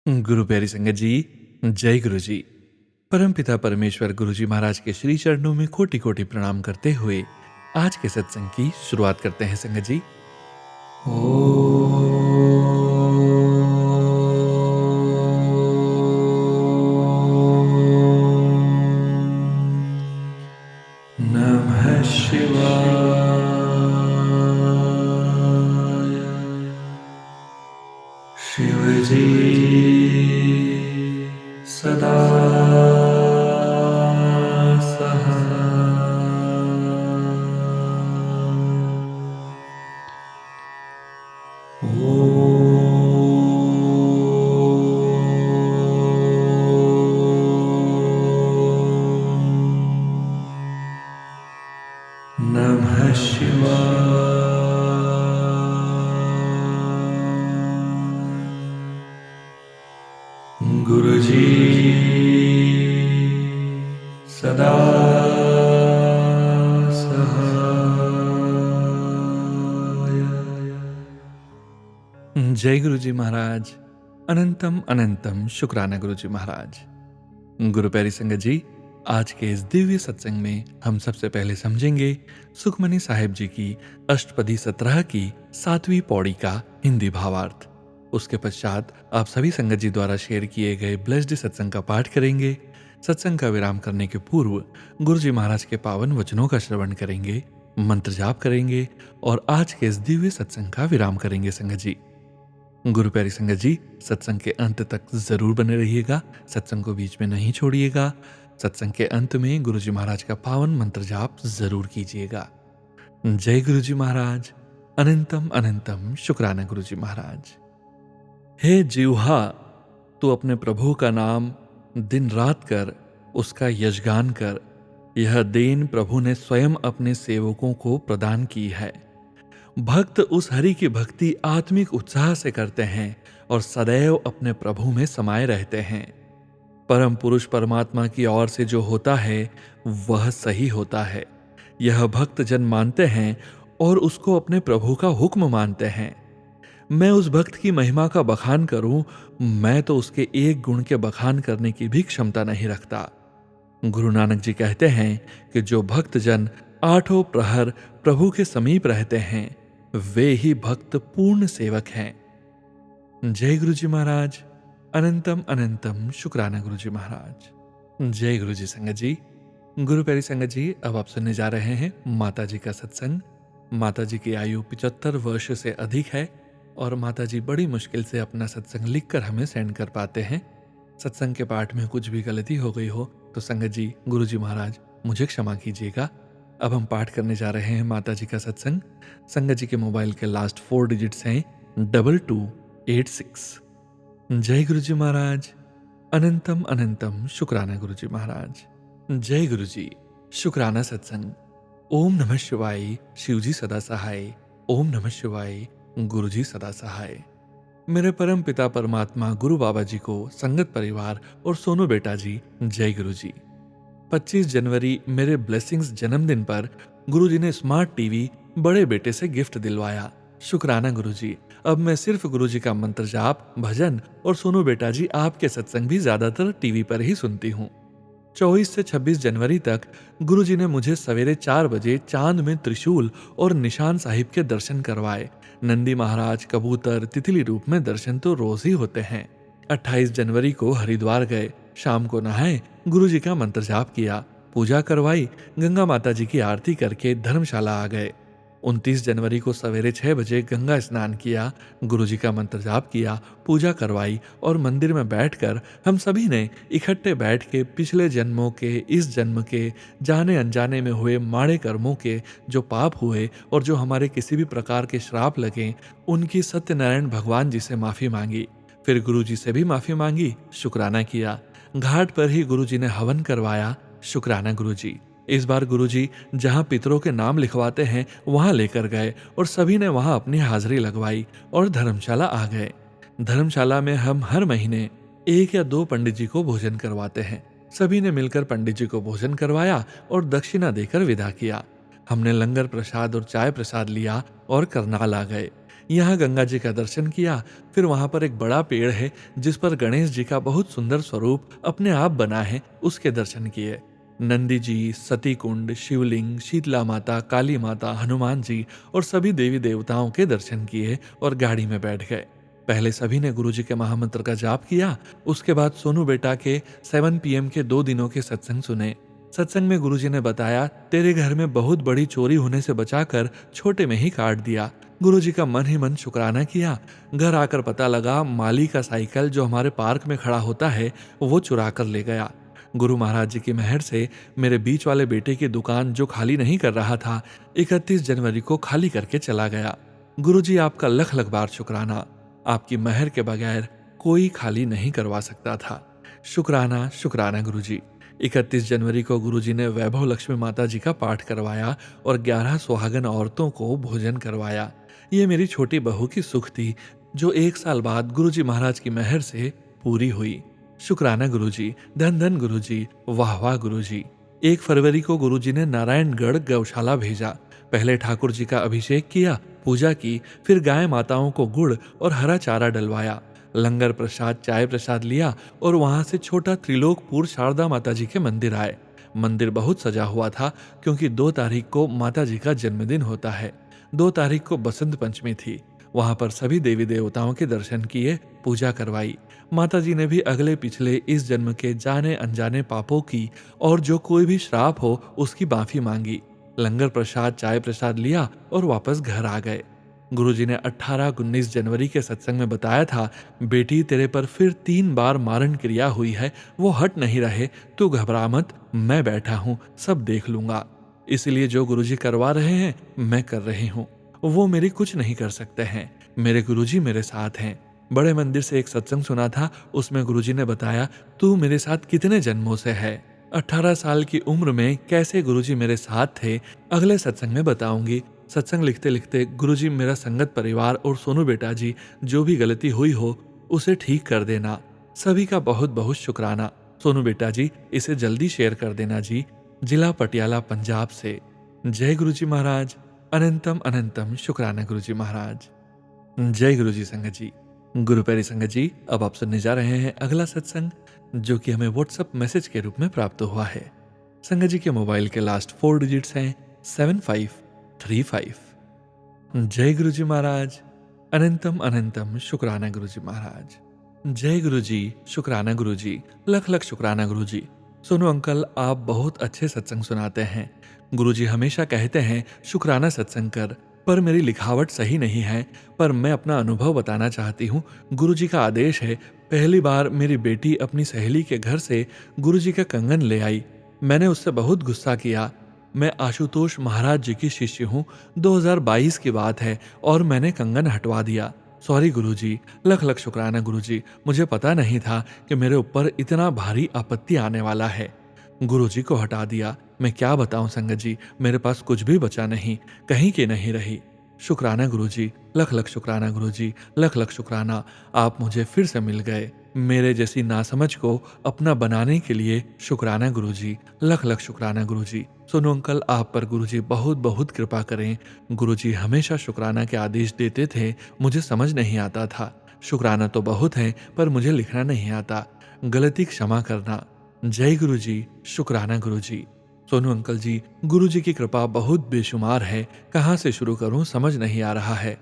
गुरु प्यारी संगत जी, जय गुरु जी। परमपिता परमेश्वर गुरु जी महाराज के श्री चरणों में कोटि कोटि प्रणाम करते हुए आज के सत्संग की शुरुआत करते हैं संगत जी। नमः शिवाय। शिवजी सदा नमः शिवाय। गुरुजी सदा सहाय। जय गुरु जी महाराज। अनंतम अनंतम शुक्राना गुरु जी महाराज। गुरु प्यारी संगत जी, आज के इस दिव्य सत्संग में हम सबसे पहले समझेंगे सुखमनी साहिब जी की अष्टपदी 17 की 7वीं पौड़ी का हिंदी भावार्थ। उसके पश्चात आप सभी संगत जी द्वारा शेयर किए गए ब्लेस्ड सत्संग का पाठ करेंगे। सत्संग का विराम करने के पूर्व गुरु जी महाराज के पावन वचनों का श्रवण करेंगे, मंत्र जाप करेंगे और आज के इस दिव्य सत्संग का विराम करेंगे संगत जी। गुरु प्यारी संगत जी, सत्संग के अंत तक जरूर बने रहिएगा, सत्संग को बीच में नहीं छोड़िएगा। सत्संग के अंत में गुरु जी महाराज का पावन मंत्र जाप जरूर कीजिएगा। जय गुरु जी महाराज। अनंतम अनंतम शुक्राना गुरु जी महाराज। हे जीवहा, तू अपने प्रभु का नाम दिन रात कर, उसका यशगान कर। यह देन प्रभु ने स्वयं अपने सेवकों को प्रदान की है। भक्त उस हरि की भक्ति आत्मिक उत्साह से करते हैं और सदैव अपने प्रभु में समाये रहते हैं। परम पुरुष परमात्मा की ओर से जो होता है वह सही होता है, यह भक्त जन मानते हैं और उसको अपने प्रभु का हुक्म मानते हैं। मैं उस भक्त की महिमा का बखान करूं, मैं तो उसके एक गुण के बखान करने की भी क्षमता नहीं रखता। गुरु नानक जी कहते हैं कि जो भक्त जन आठों प्रहर प्रभु के समीप रहते हैं वे ही भक्त पूर्ण सेवक हैं। जय गुरु जी महाराज। अनंतम अनंतम शुक्राना गुरु जी महाराज। जय गुरु जी संगत जी। गुरु प्यारी संगत जी, अब आप सुनने जा रहे हैं माता जी का सत्संग। माता जी की आयु 75 वर्ष से अधिक है और माता जी बड़ी मुश्किल से अपना सत्संग लिखकर हमें सेंड कर पाते हैं। सत्संग के पाठ में कुछ भी गलती हो गई हो तो संगत जी, गुरु जी महाराज मुझे क्षमा कीजिएगा। अब हम पाठ करने जा रहे हैं माता जी का सत्संग। संगत जी के मोबाइल के लास्ट 4 डिजिट्स हैं 2286। जय गुरु जी महाराज। अनंतम अनंतम शुक्राना गुरु जी महाराज। जय गुरु जी। शुक्राना सत्संग। ओम नमः शिवाय। शिव जी सदा सहाय। ओम नमः शिवाय। गुरु जी सदा सहाय। मेरे परम पिता परमात्मा गुरु बाबा जी को, संगत परिवार और सोनू बेटा जी, जय गुरु जी। 25 जनवरी मेरे ब्लेसिंग्स जन्मदिन पर गुरु जी ने स्मार्ट टीवी बड़े बेटे से गिफ्ट दिलवाया। शुक्राना गुरु जी। अब मैं सिर्फ गुरु जी का मंत्र जाप, भजन और सोनू बेटा जी आपके सत्संग भी ज्यादातर टीवी पर ही सुनती हूँ। 24 से 26 जनवरी तक गुरु जी ने मुझे सवेरे 4 बजे चांद में त्रिशूल और निशान साहिब के दर्शन करवाए। नंदी महाराज, कबूतर, तितली रूप में दर्शन तो रोज ही होते हैं। 28 जनवरी को हरिद्वार गए, शाम को नहाए, गुरु जी का मंत्र जाप किया, पूजा करवाई, गंगा माता जी की आरती करके धर्मशाला आ गए। 29 जनवरी को सवेरे 6 बजे गंगा स्नान किया, गुरु जी का मंत्र जाप किया, पूजा करवाई और मंदिर में बैठकर हम सभी ने इकट्ठे बैठ के पिछले जन्मों के, इस जन्म के, जाने अनजाने में हुए माड़े कर्मों के जो पाप हुए और जो हमारे किसी भी प्रकार के श्राप लगे, उनकी सत्यनारायण भगवान जी से माफी मांगी। फिर गुरु जी से भी माफी मांगी, शुक्राना किया। घाट पर ही गुरु जी ने हवन करवाया, शुक्राना गुरु जी। इस बार गुरुजी जहां पितरों के नाम लिखवाते हैं वहां लेकर गए और सभी ने वहां अपनी हाजिरी लगवाई और धर्मशाला आ गए। धर्मशाला में हम हर महीने 1 या 2 पंडित जी को भोजन करवाते हैं। सभी ने मिलकर पंडित जी को भोजन करवाया और दक्षिणा देकर विदा किया। हमने लंगर प्रसाद और चाय प्रसाद लिया और करनाल आ गए। यहाँ गंगा जी का दर्शन किया। फिर वहां पर एक बड़ा पेड़ है जिस पर गणेश जी का बहुत सुंदर स्वरूप अपने आप बना है, उसके दर्शन किए। नंदी जी, सती कुंड, शिवलिंग, शीतला माता, काली माता, हनुमान जी और सभी देवी देवताओं के दर्शन किए और गाड़ी में बैठ गए। पहले सभी ने गुरुजी के महामंत्र का जाप किया। उसके बाद सोनू बेटा के 7 PM के 2 दिनों के सत्संग सुने। सत्संग में गुरुजी ने बताया, तेरे घर में बहुत बड़ी चोरी होने से बचाकर छोटे में ही काट दिया। गुरुजी का मन ही मन शुक्राना किया। घर आकर पता लगा माली का साइकिल जो हमारे पार्क में खड़ा होता है वो चुरा कर ले गया। गुरु महाराज जी की मेहर से मेरे बीच वाले बेटे की दुकान जो खाली नहीं कर रहा था 31 जनवरी को खाली करके चला गया। गुरुजी आपका लख लख बार शुक्राना। आपकी मेहर के बगैर कोई खाली नहीं करवा सकता था। शुक्राना शुक्राना गुरुजी। 31 जनवरी को गुरुजी ने वैभव लक्ष्मी माता जी का पाठ करवाया और 11 सुहागन औरतों को भोजन करवाया। ये मेरी छोटी बहू की सुख थी जो 1 साल बाद गुरुजी महाराज की मेहर से पूरी हुई। शुक्राना गुरुजी, धन धन गुरुजी, वाह वाह गुरुजी। 1 फरवरी को गुरुजी ने नारायणगढ़ गौशाला भेजा। पहले ठाकुर जी का अभिषेक किया, पूजा की, फिर गाय माताओं को गुड़ और हरा चारा डलवाया। लंगर प्रसाद, चाय प्रसाद लिया और वहां से छोटा त्रिलोकपुर शारदा माता जी के मंदिर आए। मंदिर बहुत सजा हुआ था क्योंकि 2 तारीख को माता जी का जन्मदिन होता है। 2 तारीख को बसंत पंचमी थी। वहां पर सभी देवी देवताओं के दर्शन किए, पूजा करवाई। माता जी ने भी अगले पिछले इस जन्म के जाने अनजाने पापों की और जो कोई भी श्राप हो उसकी माफी मांगी। लंगर प्रसाद, चाय प्रसाद लिया और वापस घर आ गए। गुरुजी ने 18-19 जनवरी के सत्संग में बताया था, बेटी तेरे पर फिर 3 बार मारण क्रिया हुई है, वो हट नहीं रहे, तू घबरा मत, मैं बैठा हूं, सब देख लूंगा। इसलिए जो गुरुजी करवा रहे हैं मैं कर रही हूँ। वो मेरी कुछ नहीं कर सकते हैं, मेरे गुरुजी मेरे साथ हैं। बड़े मंदिर से एक सत्संग सुना था, उसमें गुरुजी ने बताया, तू मेरे साथ कितने जन्मों से है। 18 साल की उम्र में कैसे गुरुजी मेरे साथ थे, अगले सत्संग में बताऊंगी। सत्संग लिखते लिखते गुरुजी मेरा संगत परिवार और सोनू बेटा जी जो भी गलती हुई हो उसे ठीक कर देना। सभी का बहुत बहुत शुक्राना। सोनू बेटा जी इसे जल्दी शेयर कर देना जी। जिला पटियाला, पंजाब से। जय गुरुजी महाराज। अनंतम अनंतम शुक्राना गुरुजी महाराज। जय गुरुजी संगत जी। गुरु प्यारी संगत जी, अब आप सुनने जा रहे हैं अगला सत्संग जो कि हमें व्हाट्सएप मैसेज के रूप में प्राप्त हुआ है। संगत जी के मोबाइल के लास्ट 4 डिजिट्स हैं 7535। जय गुरुजी महाराज। अनंतम अनंतम शुक्राना गुरुजी महाराज। जय गुरुजी, शुक्राना गुरुजी, लख लख शुक्राना गुरुजी। सोनू अंकल, आप बहुत अच्छे सत्संग सुनाते हैं। गुरुजी हमेशा कहते हैं शुक्राना सत्संग कर, पर मेरी लिखावट सही नहीं है। पर मैं अपना अनुभव बताना चाहती हूँ। गुरुजी का आदेश है। पहली बार मेरी बेटी अपनी सहेली के घर से गुरुजी का कंगन ले आई। मैंने उससे बहुत गुस्सा किया। मैं आशुतोष महाराज जी की शिष्य हूँ। 2022 की बात है और मैंने कंगन हटवा दिया। सॉरी गुरुजी, लख लख शुक्राना गुरुजी। मुझे पता नहीं था कि मेरे ऊपर इतना भारी आपत्ति आने वाला है। गुरुजी को हटा दिया। मैं क्या बताऊं संगत जी, मेरे पास कुछ भी बचा नहीं, कहीं की नहीं रही। शुक्राना गुरुजी, लख लख शुक्राना गुरुजी, लख लख शुक्राना। आप मुझे फिर से मिल गए। मेरे जैसी नासमझ को अपना बनाने के लिए शुक्राना गुरुजी, लख लख शुक्राना गुरुजी। सोनू अंकल, आप पर गुरुजी बहुत बहुत कृपा करें। गुरुजी हमेशा शुक्राना के आदेश देते थे, मुझे समझ नहीं आता था। शुक्राना तो बहुत है पर मुझे लिखना नहीं आता। गलती क्षमा करना। जय गुरुजी, शुक्राना गुरुजी। सोनू अंकल जी, गुरुजी की कृपा बहुत बेशुमार है। कहाँ से शुरू करूं समझ नहीं आ रहा है।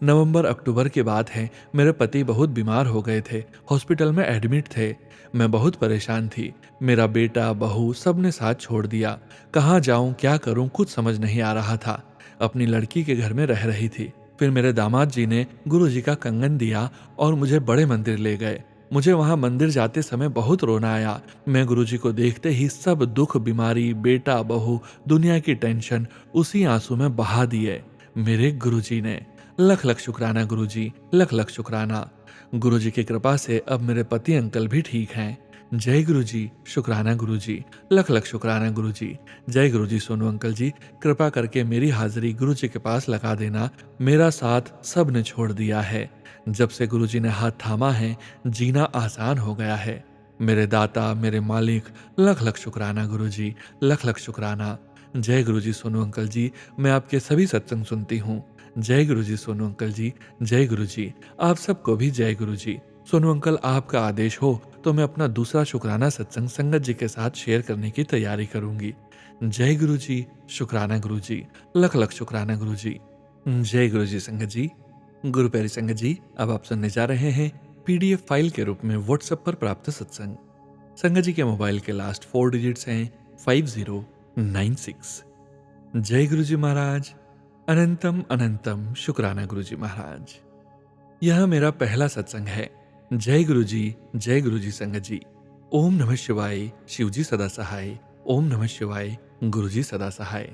नवंबर अक्टूबर की बात है। मेरे पति बहुत बीमार हो गए थे, हॉस्पिटल में एडमिट थे। मैं बहुत परेशान थी। मेरा बेटा, बहू सब ने साथ छोड़ दिया। कहाँ जाऊं, क्या करूं, कुछ समझ नहीं आ रहा था। अपनी लड़की के घर में रह रही थी। फिर मेरे दामाद जी ने गुरुजी का कंगन दिया और मुझे बड़े मंदिर ले गए। मुझे वहां मंदिर जाते समय बहुत रोना आया। मैं गुरुजी को देखते ही सब दुख, बीमारी, बेटा, बहू, दुनिया की टेंशन उसी आंसू में बहा दिए मेरे गुरुजी ने। लख लख शुक्राना गुरुजी, लख लख शुक्राना। गुरुजी की कृपा से अब मेरे पति अंकल भी ठीक हैं। जय गुरुजी, शुक्राना गुरुजी, लख लख शुक्राना गुरुजी। जय गुरुजी। सोनू अंकल जी, कृपा करके मेरी हाजिरी गुरुजी के पास लगा देना। मेरा साथ सब ने छोड़ दिया है। जब से गुरुजी ने हाथ थामा है, जीना आसान हो गया है। मेरे दाता, मेरे मालिक, लख लख शुक्राना गुरुजी, लख लख शुक्राना। जय गुरुजी। सोनू अंकल जी, मैं आपके सभी सत्संग सुनती हूँ। जय गुरु जी सोनू अंकल जी, जय गुरु जी। आप सबको भी जय गुरु जी। सोनू अंकल, आपका आदेश हो तो मैं अपना दूसरा शुक्राना सत्संग संगत जी के साथ शेयर करने की तैयारी करूंगी। जय गुरु जी, शुक्राना गुरु जी, लख लख शुक्राना गुरु जी। जय गुरु जी संगत जी। गुरु प्यारी संगत जी, अब आप सुनने जा रहे हैं पीडीएफ फाइल के रूप में व्हाट्सएप पर प्राप्त सत्संग। संगत जी के मोबाइल के लास्ट 4 डिजिट्स हैं 5096। जय गुरु जी महाराज। अनंतम अनंतम शुक्राना गुरु जी महाराज। यह मेरा पहला सत्संग है। जय गुरु जी, जय गुरु जी संगत जी। ओम नमः शिवाय, शिव जी सदा सहाय। ओम नमः शिवाय, गुरु जी सदा सहाय।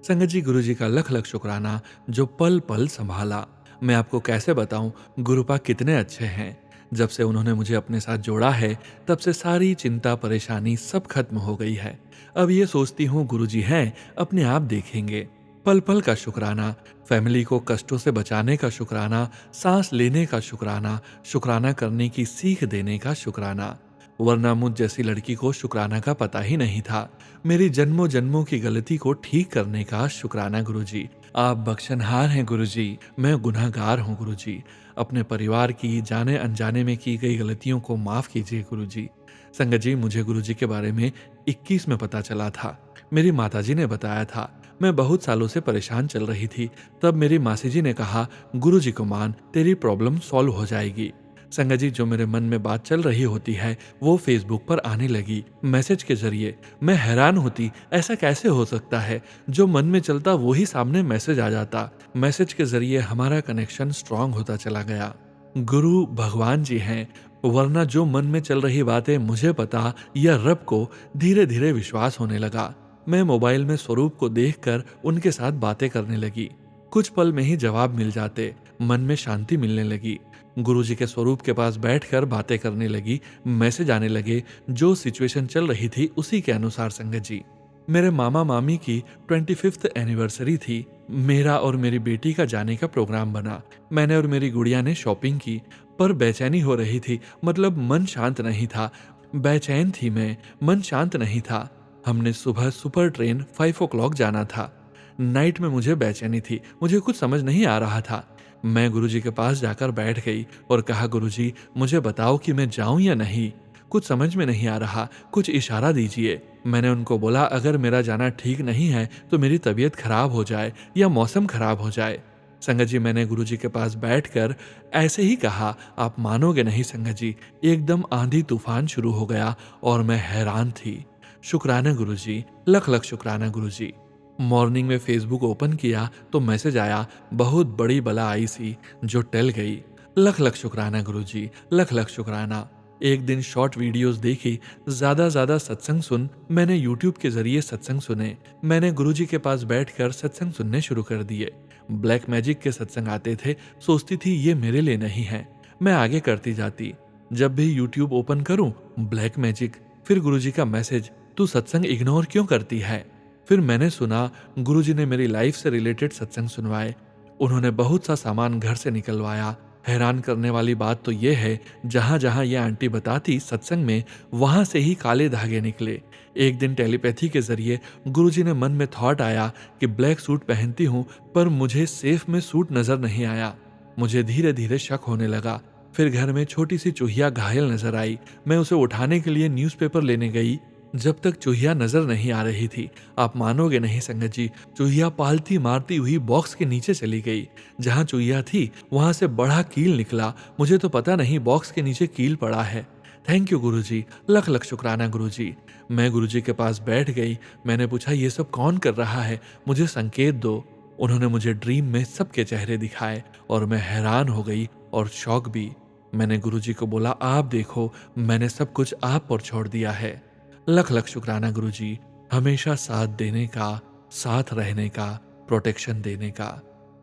संगत जी, गुरु जी का लख लख शुक्राना जो पल पल संभाला। मैं आपको कैसे बताऊं गुरुपा कितने अच्छे हैं। जब से उन्होंने मुझे अपने साथ जोड़ा है तब से सारी चिंता परेशानी सब खत्म हो गई है। अब ये सोचती हूँ गुरु जी हैं, अपने आप देखेंगे। पल पल का शुक्राना, फैमिली को कष्टों से बचाने का शुक्राना, सांस लेने का शुक्राना, शुक्राना करने की सीख देने का शुक्राना। वरना मुझ जैसी लड़की को शुक्राना का पता ही नहीं था। मेरी जन्मों जन्मों की गलती को ठीक करने का शुक्राना गुरुजी। आप बख्शनहार हैं गुरुजी, मैं गुनहगार हूँ गुरुजी। अपने परिवार की जाने अनजाने में की गई गलतियों को माफ कीजिए गुरुजी। संगत जी, मुझे गुरुजी के बारे में 21 में पता चला था। मेरी माताजी ने बताया था। मैं बहुत सालों से परेशान चल रही थी। तब मेरी मासी जी ने कहा, गुरुजी को मान, तेरी प्रॉब्लम सॉल्व हो जाएगी। संगत जी, जो मेरे मन में बात चल रही होती है वो फेसबुक पर आने लगी मैसेज के जरिए। मैं हैरान होती, ऐसा कैसे हो सकता है? जो मन में चलता वो ही सामने मैसेज आ जाता। मैसेज के जरिए हमारा कनेक्शन स्ट्रांग होता चला गया। गुरु भगवान जी हैं, वरना जो मन में चल रही बातें मुझे पता या रब को धीरे धीरे विश्वास होने लगा। मैं मोबाइल में स्वरूप को देखकर उनके साथ बातें करने लगी। कुछ पल में ही जवाब मिल जाते, मन में शांति मिलने लगी। गुरुजी के स्वरूप के पास बैठकर बातें करने लगी, मैसेज आने लगे। जो सिचुएशन चल रही थी उसी के अनुसार संगत जी। मेरे मामा मामी की 25th एनिवर्सरी थी। मेरा और मेरी बेटी का जाने का प्रोग्राम बना। मैंने और मेरी गुड़िया ने शॉपिंग की, पर बेचैनी हो रही थी, मतलब मन शांत नहीं था। बेचैन थी मैं, मन शांत नहीं था। हमने सुबह सुपर ट्रेन 5 o'clock जाना था। नाइट में मुझे बेचैनी थी, मुझे कुछ समझ नहीं आ रहा था। मैं गुरुजी के पास जाकर बैठ गई और कहा, गुरुजी मुझे बताओ कि मैं जाऊं या नहीं, कुछ समझ में नहीं आ रहा, कुछ इशारा दीजिए। मैंने उनको बोला, अगर मेरा जाना ठीक नहीं है तो मेरी तबीयत खराब हो जाए या मौसम खराब हो जाए। संगत जी, मैंने गुरुजी के पास बैठकर ऐसे ही कहा। आप मानोगे नहीं संगत जी, एकदम आंधी तूफान शुरू हो गया और मैं हैरान थी। शुक्राना गुरुजी, लख लख शुक्राना गुरुजी। मॉर्निंग में फेसबुक ओपन किया तो मैसेज आया, बहुत बड़ी बला आई सी जो टल गई। लख लख शुक्राना गुरुजी, लख लख शुक्राना। एक दिन शॉर्ट वीडियोस देखी, ज्यादा सत्संग सुन। मैंने यूट्यूब के जरिए सत्संग सुने। मैंने गुरुजी के पास बैठकर सत्संग सुनने शुरू कर दिए। ब्लैक मैजिक के सत्संग आते थे, सोचती थी ये मेरे लिए नहीं है। मैं आगे करती जाती। जब भी यूट्यूब ओपन करूं, ब्लैक मैजिक, फिर गुरुजी का मैसेज, तू सत्संग इग्नोर क्यों करती है? फिर मैंने सुना, गुरुजी ने मेरी लाइफ से रिलेटेड सत्संग सुनवाए। उन्होंने बहुत सा सामान घर से निकलवाया। हैरान करने वाली बात तो यह है, जहां जहां ये आंटी बताती सत्संग में, वहां से ही काले धागे निकले। एक दिन टेलीपैथी के जरिए गुरुजी ने मन में थॉट आया कि ब्लैक सूट पहनती हूं, पर मुझे सेफ में सूट नजर नहीं आया। मुझे धीरे धीरे शक होने लगा। फिर घर में छोटी सी चूहिया घायल नजर आई। मैं उसे उठाने के लिए न्यूज़पेपर लेने गई। जब तक चूहिया नजर नहीं आ रही थी, आप मानोगे नहीं संगत जी, चूहिया पालती मारती हुई बॉक्स के नीचे चली गई। जहां चूहिया थी वहां से बड़ा कील निकला। मुझे तो पता नहीं बॉक्स के नीचे कील पड़ा है। थैंक यू गुरुजी, लख लख शुक्राना गुरुजी। मैं गुरुजी के पास बैठ गई। मैंने पूछा, ये सब कौन कर रहा है, मुझे संकेत दो। उन्होंने मुझे ड्रीम में सबके चेहरे दिखाए और मैं हैरान हो गई और शौक भी। मैंने गुरुजी को बोला, आप देखो, मैंने सब कुछ आप पर छोड़ दिया है। लख लख शुक्राना गुरुजी, हमेशा साथ देने का, साथ रहने का, प्रोटेक्शन देने का।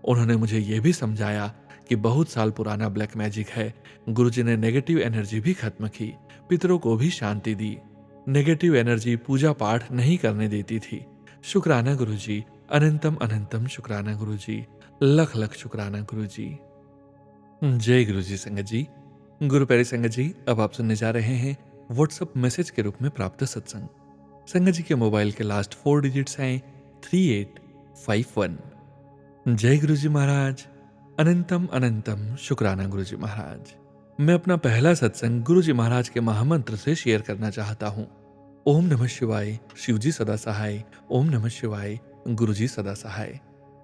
उन्होंने मुझे यह भी समझाया कि बहुत साल पुराना ब्लैक मैजिक है। गुरुजी ने नेगेटिव एनर्जी भी खत्म की, पितरों को भी शांति दी। नेगेटिव एनर्जी पूजा पाठ नहीं करने देती थी। शुक्राना गुरुजी, अनंतम अनंतम शुक्राना गुरुजी, लख लख शुक्राना गुरुजी। जय गुरुजी संगत जी। गुरु प्यारी संगत जी, अब आप सुनने जा रहे हैं व्हाट्सएप मैसेज के रूप में प्राप्त सत्संग। संगत जी के मोबाइल के लास्ट 4 डिजिट्स हैं 3851। जय गुरु जी महाराज। अनंतम अनंतम शुक्राना गुरु जी महाराज। मैं अपना पहला सत्संग गुरु जी महाराज के महामंत्र से शेयर करना चाहता हूँ। ओम नमः शिवाय, शिव जी सदा सहाय। ओम नमः शिवाय, गुरु जी सदा सहाय।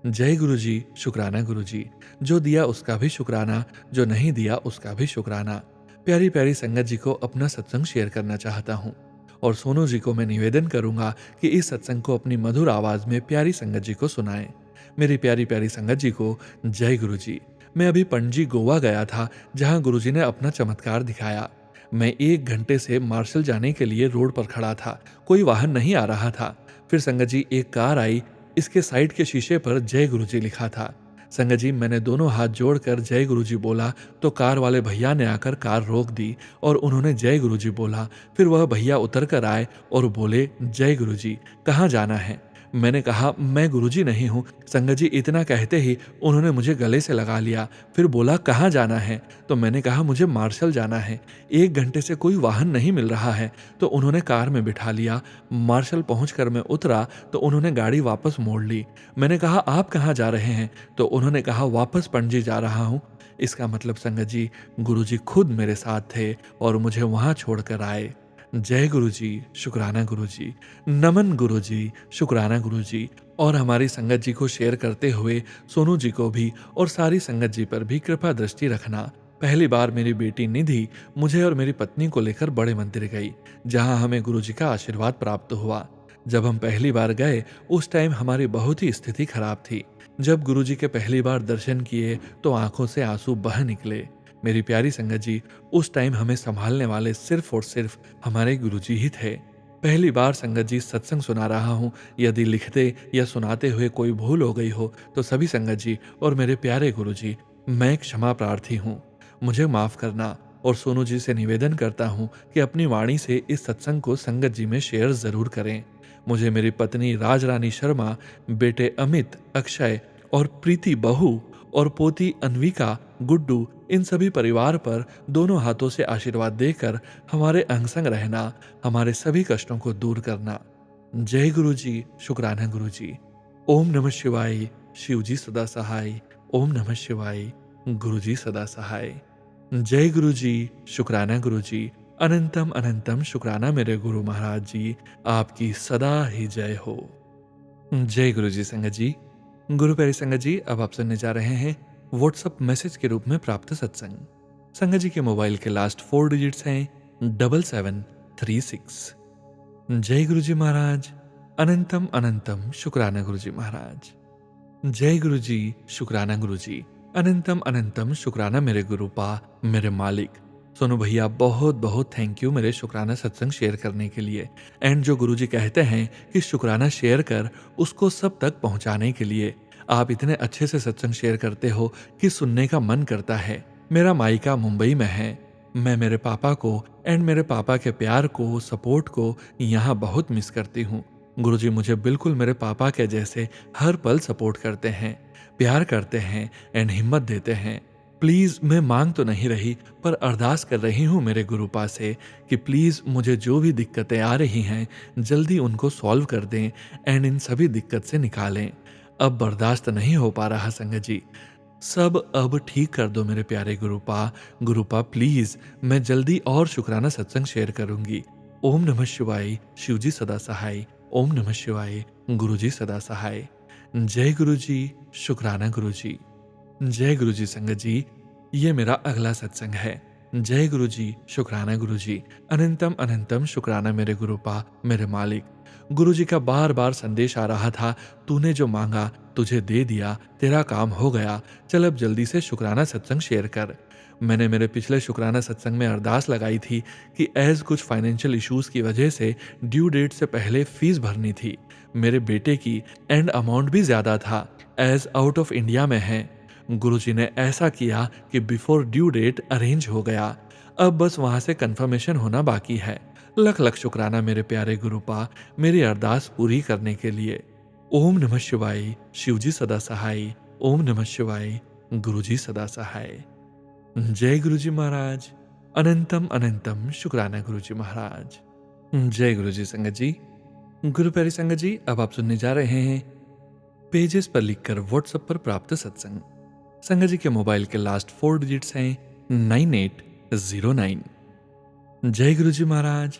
जय गुरु जी, शुक्राना गुरु जी। जो दिया उसका भी शुक्राना, जो नहीं दिया उसका भी शुक्राना। प्यारी प्यारी संगत जी को अपना सत्संग शेयर करना चाहता हूँ और सोनू जी को मैं निवेदन करूंगा कि इस सत्संग को अपनी मधुर आवाज में प्यारी संगत जी को सुनाएं। मेरी प्यारी प्यारी संगत जी को जय गुरु जी। मैं अभी पणजी गोवा गया था, जहां गुरु जी ने अपना चमत्कार दिखाया। मैं 1 घंटे से मार्शल जाने के लिए रोड पर खड़ा था, कोई वाहन नहीं आ रहा था। फिर संगत जी एक कार आई, इसके साइड के शीशे पर जय गुरु जी लिखा था। संगत जी मैंने दोनों हाथ जोड़कर जय गुरु जी बोला तो कार वाले भैया ने आकर कार रोक दी और उन्होंने जय गुरु जी बोला। फिर वह भैया उतर कर आए और बोले, जय गुरु जी, कहाँ जाना है? मैंने कहा, मैं गुरुजी नहीं हूँ। संगत जी इतना कहते ही उन्होंने मुझे गले से लगा लिया। फिर बोला, कहाँ जाना है? तो मैंने कहा, मुझे मार्शल जाना है, 1 घंटे से कोई वाहन नहीं मिल रहा है। तो उन्होंने कार में बिठा लिया। मार्शल पहुंचकर मैं उतरा तो उन्होंने गाड़ी वापस मोड़ ली। मैंने कहा, आप कहाँ जा रहे हैं? तो उन्होंने कहा, वापस पणजी जा रहा हूँ। इसका मतलब संगत जी, गुरुजी खुद मेरे साथ थे और मुझे वहां छोड़कर आए। जय गुरु जी, शुक्राना गुरु जी, नमन गुरु जी, शुक्राना गुरु जी। और हमारी संगत जी को शेयर करते हुए सोनू जी को भी और सारी संगत जी पर भी कृपा दृष्टि रखना। पहली बार मेरी बेटी निधि मुझे और मेरी पत्नी को लेकर बड़े मंदिर गई, जहां हमें गुरु जी का आशीर्वाद प्राप्त हुआ। जब हम पहली बार गए उस टाइम हमारी बहुत ही स्थिति खराब थी। जब गुरु जी के पहली बार दर्शन किए तो आंखों से आंसू बह निकले। मेरी प्यारी संगत जी, उस टाइम हमें संभालने वाले सिर्फ और सिर्फ हमारे गुरुजी ही थे। पहली बार संगत जी सत्संग सुना रहा हूँ, यदि लिखते या सुनाते हुए कोई भूल हो गई हो तो सभी संगत जी और मेरे प्यारे गुरुजी, मैं क्षमा प्रार्थी हूँ, मुझे माफ करना। और सोनू जी से निवेदन करता हूँ कि अपनी वाणी से इस सत्संग को संगत जी में शेयर जरूर करें। मुझे मेरी पत्नी राजरानी शर्मा, बेटे अमित, अक्षय और प्रीति बहू और पोती अन्विका, गुड्डू, इन सभी परिवार पर दोनों हाथों से आशीर्वाद देकर हमारे अंग संग रहना, हमारे सभी कष्टों को दूर करना। जय गुरु जी, शुक्राना गुरु जी। ओम नमः शिवाय, शिव जी सदा सहाय। ओम नमः शिवाय, गुरु जी सदा सहाय। जय गुरु जी, शुक्राना गुरु जी। अनंतम अनंतम शुक्राना मेरे गुरु महाराज जी, आपकी सदा ही जय हो। जय गुरु जी संगत जी। गुरु प्यारी संगत जी, अब आप सुनने जा रहे हैं व्हाट्सएप मैसेज के रूप में प्राप्त सत्संग। संगत जी के मोबाइल के लास्ट 4 डिजिट्स हैं 7736। जय गुरु जी महाराज। अनंतम अनंतम शुक्राना गुरु जी महाराज। जय गुरु जी, शुक्राना गुरु जी। अनंतम अनंतम शुक्राना मेरे गुरुपा, मेरे मालिक। सोनू भैया, बहुत बहुत थैंक यू मेरे शुक्राना सत्संग शेयर करने के लिए। एंड जो गुरुजी कहते हैं कि शुक्राना शेयर कर, उसको सब तक पहुंचाने के लिए। आप इतने अच्छे से सत्संग शेयर करते हो कि सुनने का मन करता है। मेरा मायका मुंबई में है। मैं मेरे पापा को एंड मेरे पापा के प्यार को, सपोर्ट को यहाँ बहुत मिस करती हूँ। गुरुजी मुझे बिल्कुल मेरे पापा के जैसे हर पल सपोर्ट करते हैं, प्यार करते हैं एंड हिम्मत देते हैं। प्लीज, मैं मांग तो नहीं रही पर अरदास कर रही हूँ मेरे गुरुपा से कि प्लीज मुझे जो भी दिक्कतें आ रही हैं जल्दी उनको सॉल्व कर दें एंड इन सभी दिक्कत से निकालें। अब बर्दाश्त नहीं हो पा रहा संगत जी, सब अब ठीक कर दो मेरे प्यारे गुरुपा। गुरुपा प्लीज, मैं जल्दी और शुक्राना सत्संग शेयर करूंगी। ओम नमः शिवाय, शिव जी सदा सहाय। ओम नमः शिवाय, गुरु जी सदा सहाय। जय गुरु जी, शुक्राना गुरु जी। जय गुरु जी संगत जी, ये मेरा अगला सत्संग है। जय गुरु जी, शुक्राना गुरु जी। अनंतम अनंतम शुक्राना मेरे गुरुपा, मेरे मालिक। गुरु जी का बार बार संदेश आ रहा था, तूने जो मांगा तुझे दे दिया, तेरा काम हो गया, चल अब जल्दी से शुक्राना सत्संग शेयर कर। मैंने मेरे पिछले शुक्राना सत्संग में अरदास लगाई थी कि एज कुछ फाइनेंशियल इश्यूज की वजह से ड्यू डेट से पहले फीस भरनी थी मेरे बेटे की, एंड अमाउंट भी ज्यादा था एज आउट ऑफ इंडिया में है। गुरुजी ने ऐसा किया कि बिफोर ड्यू डेट अरेंज हो गया। अब बस वहां से कंफर्मेशन होना बाकी है। लख लख शुक्राना मेरे प्यारे गुरुपा, मेरी अरदास पूरी करने के लिए। ओम नमः शिवाय, शिव जी सदा सहाय। ओम नमः शिवाय, गुरु जी सदा सहाय। जय गुरु जी महाराज। अनंतम अनंतम शुक्राना गुरु जी महाराज। जय गुरु जी संगत जी। गुरु प्यारी संगत जी, अब आप सुनने जा रहे हैं पेजेस पर लिखकर व्हाट्सएप पर प्राप्त सत्संग। संगत जी के मोबाइल के लास्ट 4 डिजिट्स हैं 9809। जय गुरु जी महाराज।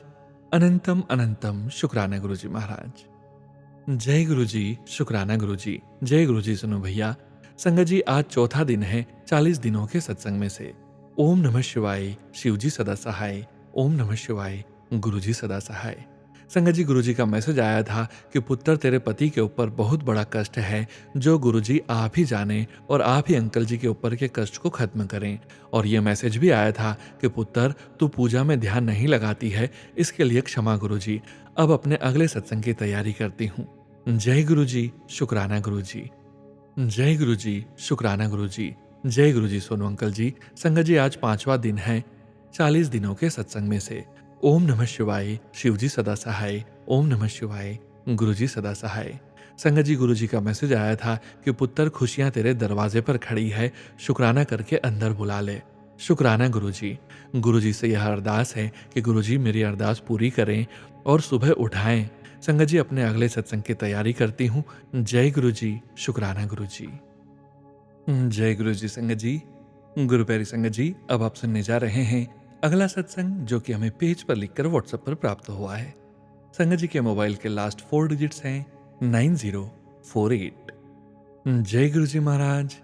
अनंतम अनंतम शुक्राना गुरु जी महाराज। जय गुरु जी, शुक्राना गुरु जी। जय गुरु जी। सुनो भैया, संगत जी आज चौथा दिन है 40 दिनों के सत्संग में से। ओम नमः शिवाय, शिव जी सदा सहाय। ओम नमः शिवाय, गुरु जी सदा सहाय। संगत जी, गुरु जी का मैसेज आया था कि पुत्र तेरे पति के ऊपर बहुत बड़ा कष्ट है, जो गुरु जी आप ही जाने और आप ही अंकल जी के ऊपर के कष्ट को खत्म करें। और यह मैसेज भी आया था कि पुत्र तू पूजा में ध्यान नहीं लगाती है, इसके लिए क्षमा गुरु जी। अब अपने अगले सत्संग की तैयारी करती हूँ। जय गुरु जी, शुक्राना गुरु जी। जय गुरु जी, शुक्राना गुरु जी। जय गुरु जी। सोनू अंकल जी, संगत जी आज 5वां दिन है 40 दिनों के सत्संग में से। ओम नमः शिवाय, शिव जी सदा सहाय। ओम नमः शिवाय, गुरु जी सदा सहाय। संगत जी, गुरु जी का मैसेज आया था कि पुत्र खुशियां तेरे दरवाजे पर खड़ी है, शुक्राना करके अंदर बुला ले। शुक्राना गुरु जी। गुरु जी से यह अरदास है कि गुरु जी मेरी अरदास पूरी करें और सुबह उठाएं। संगत जी, अपने अगले सत्संग की तैयारी करती हूँ। जय गुरु जी, शुक्राना गुरु जी। जय गुरु जी। संगत जी, गुरु प्यारी संगत जी, अब आप सुनने जा रहे हैं अगला सत्संग, जो कि हमें पेज पर लिखकर व्हाट्सएप पर प्राप्त हुआ है। संगत जी के मोबाइल के लास्ट 4 डिजिट्स हैं 9048। जय गुरु जी महाराज।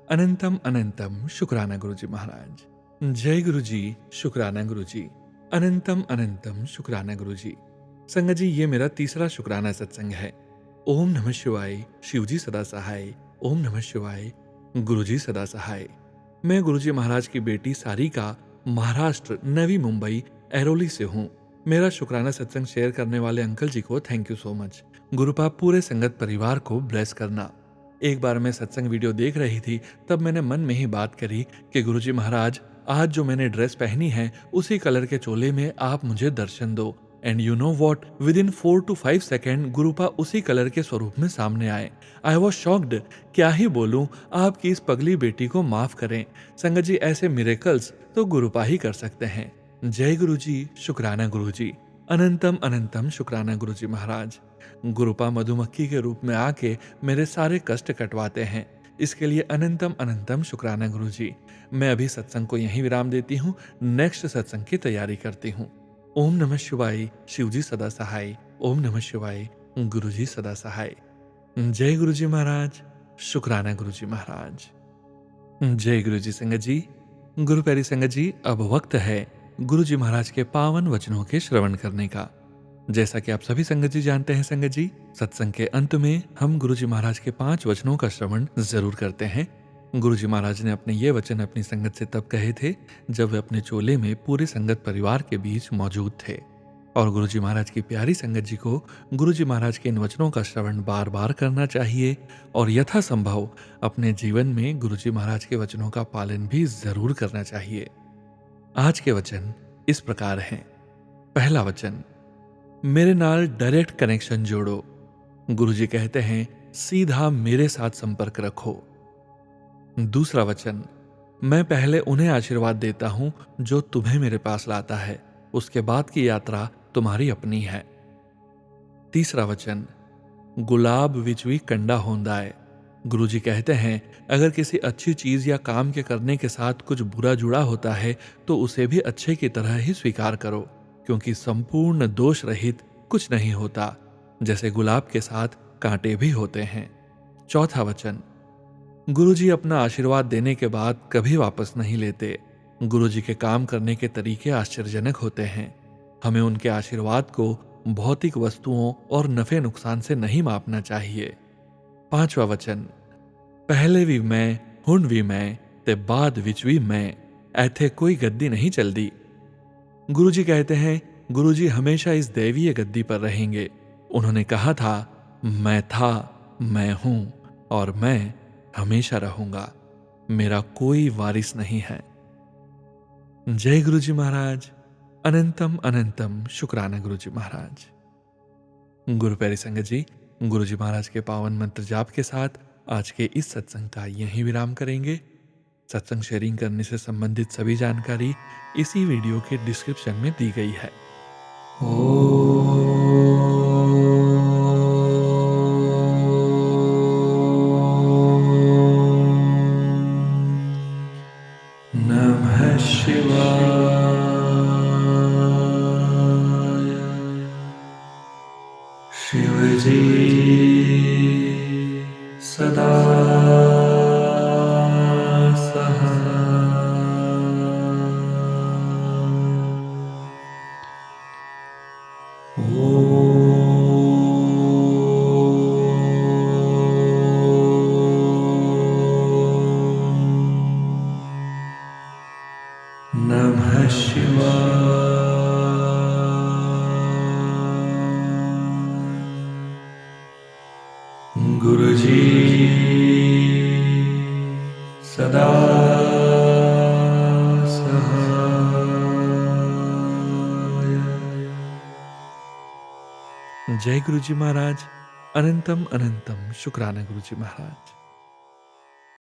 अनंतम अनंतम शुक्राना गुरु जी महाराज। जय गुरु जी, शुक्राना गुरु जी। अनंतम अनंतम शुक्राना गुरु जी। संगत जी, ये मेरा तीसरा शुक्राना सत्संग है। ओम नमः शिवाय, शिव जी सदा सहाय। ओम नमः शिवाय, गुरु जी सदा सहाय। मैं गुरु जी महाराज की बेटी सारिका, महाराष्ट्र, नवी मुंबई, ऐरोली से हूँ। मेरा शुक्राना सत्संग शेयर करने वाले अंकल जी को थैंक यू सो मच। गुरुपाप पूरे संगत परिवार को ब्लेस करना। एक बार मैं सत्संग वीडियो देख रही थी, तब मैंने मन में ही बात करी कि गुरु जी महाराज, आज जो मैंने ड्रेस पहनी है उसी कलर के चोले में आप मुझे दर्शन दो। And you know what, within 4 to 5 second गुरुपा उसी कलर के स्वरूप में सामने आए। I was shocked. क्या ही बोलूं, आपकी इस पगली बेटी को माफ करें। संगत जी, ऐसे मिरेकल्स तो गुरुपा ही कर सकते हैं। जय गुरु जी, शुक्राना गुरु जी। अनंतम अनंतम शुक्राना गुरु जी महाराज। गुरुपा मधुमक्खी के रूप में आके मेरे सारे कष्ट कटवाते हैं, इसके लिए अनंतम अनंतम शुक्राना गुरु जी। मैं अभी सत्संग को यहीं विराम देती हूँ, नेक्स्ट सत्संग की तैयारी करती हूँ। ओम नमः शिवाय, शिव जी सदा सहाय। ओम नमः शिवाय, गुरु जी सदा सहाय। जय गुरु जी महाराज। शुक्राना गुरु जी महाराज। जय गुरु जी। संगत जी, गुरु प्यारी संगत जी, अब वक्त है गुरु जी महाराज के पावन वचनों के श्रवण करने का। जैसा कि आप सभी संगत जी जानते हैं, संगत जी, सत्संग के अंत में हम गुरु जी महाराज के 5 वचनों का श्रवण जरूर करते हैं। गुरु जी महाराज ने अपने ये वचन अपनी संगत से तब कहे थे जब वे अपने चोले में पूरे संगत परिवार के बीच मौजूद थे। और गुरु जी महाराज की प्यारी संगत जी को गुरु जी महाराज के इन वचनों का श्रवण बार बार करना चाहिए और यथासंभव अपने जीवन में गुरु जी महाराज के वचनों का पालन भी जरूर करना चाहिए। आज के वचन इस प्रकार हैं। पहला वचन, मेरे नाल डायरेक्ट कनेक्शन जोड़ो। गुरु जी कहते हैं सीधा मेरे साथ संपर्क रखो। दूसरा वचन, मैं पहले उन्हें आशीर्वाद देता हूं जो तुम्हें मेरे पास लाता है, उसके बाद की यात्रा तुम्हारी अपनी है। तीसरा वचन, गुलाब विच भी कंडा होंदा है। गुरु जी कहते हैं अगर किसी अच्छी चीज या काम के करने के साथ कुछ बुरा जुड़ा होता है तो उसे भी अच्छे की तरह ही स्वीकार करो, क्योंकि संपूर्ण दोष रहित कुछ नहीं होता, जैसे गुलाब के साथ कांटे भी होते हैं। चौथा वचन, गुरु जी अपना आशीर्वाद देने के बाद कभी वापस नहीं लेते। गुरु जी के काम करने के तरीके आश्चर्यजनक होते हैं। हमें उनके आशीर्वाद को भौतिक वस्तुओं और नफे नुकसान से नहीं मापना चाहिए। पांचवा वचन, पहले भी मैं, हुण भी मैं, ते बाद विच भी मैं, ऐथे कोई गद्दी नहीं चलदी। गुरु जी कहते हैं गुरु जी हमेशा इस दैवीय गद्दी पर रहेंगे। उन्होंने कहा था मैं था, मैं हूं और मैं हमेशा रहूंगा। मेरा कोई वारिस नहीं है। जय गुरु जी महाराज। अनंतम अनंतम शुक्राना गुरु जी महाराज। गुरु प्यारी संगत जी, गुरु जी महाराज के पावन मंत्र जाप के साथ आज के इस सत्संग का यहीं विराम करेंगे। सत्संग शेयरिंग करने से संबंधित सभी जानकारी इसी वीडियो के डिस्क्रिप्शन में दी गई है। ओम जी सदा नमः शिवाय। गुरुजी सदा सहाय। जय गुरुजी महाराज। अनंतम अनंतम शुक्राना गुरुजी महाराज।